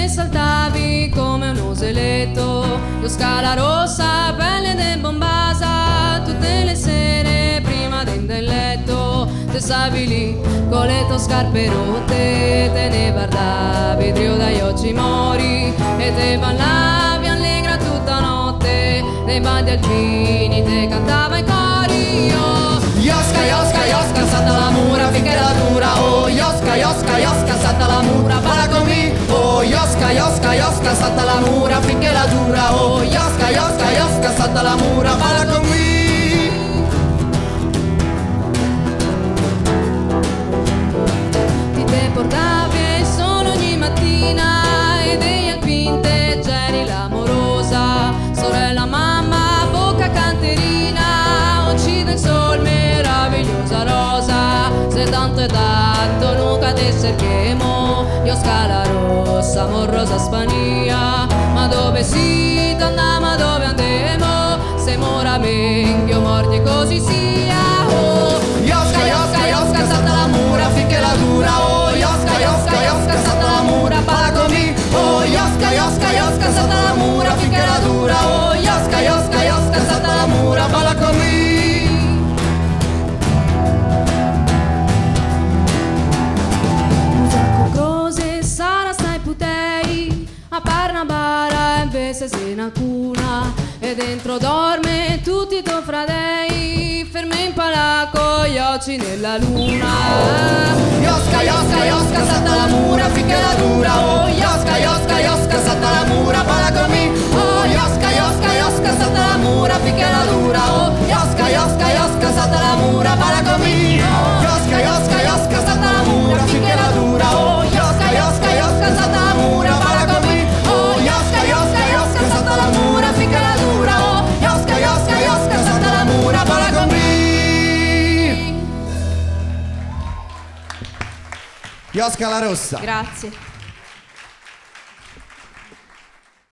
Saltavi come un oseletto, lo Scala Rossa, pelle de Bombasa, tutte le sere prima del letto, te stavi lì con le tue scarpe rotte, te ne guardavi trio dagli occhi mori e te ballavi allegra tutta notte, nei bandi alpini te cantava in cori. Oh, Iosca, Iosca, Iosca, salta la mura finché la dura. Oh, Iosca, Iosca, Iosca, salta la mura, balla con me. Oh, Iosca, Iosca, Iosca, salta la mura finché la dura. Oh, Iosca, Iosca, Iosca, salta la mura, balla con me. Ti te portavi il sole ogni mattina e degli alpini te c'eri l'amorosa sorella, mamma, bocca canterina, uccide il sol, meravigliosa rosa. Se tanto e tanto nunca te cerchemo, io Scala Rossa, amor rosa Spagna, ma dove si torna, ma dove andiamo, se mora meglio morti così sia. Oh, Iosca, Iosca, Iosca, salta la mura finché la dura. Oh, Iosca, Iosca, Iosca, salta la mura, balla con me. Oh, Iosca, Iosca, Iosca, salta la mura finché la dura. Oh, Iosca, Iosca, Iosca, salta la mura, balla con me. A Parnabara invece sei una cuna e dentro dorme tutti i tuoi fratei, fermi in palà con gli occhi nella luna. Iosca, Iosca, Iosca, salta la mura finché la dura. Oh, Iosca, Iosca, Iosca, salta la mura, balla con me. Oh, Iosca, Iosca, Iosca, salta la mura finché la dura. Oh, Iosca, Iosca, Iosca, salta la mura, balla con me. Iosca, Iosca, Iosca, salta la mura finché la dura. Oh, Iosca, Iosca, Iosca, salta la mura, balla con me. Oh, Iosca, Iosca, Iosca, salta la mura finché la dura. Oh, Iosca, Iosca, Iosca, salta la mura, balla con me. Iosca la Rossa. Grazie.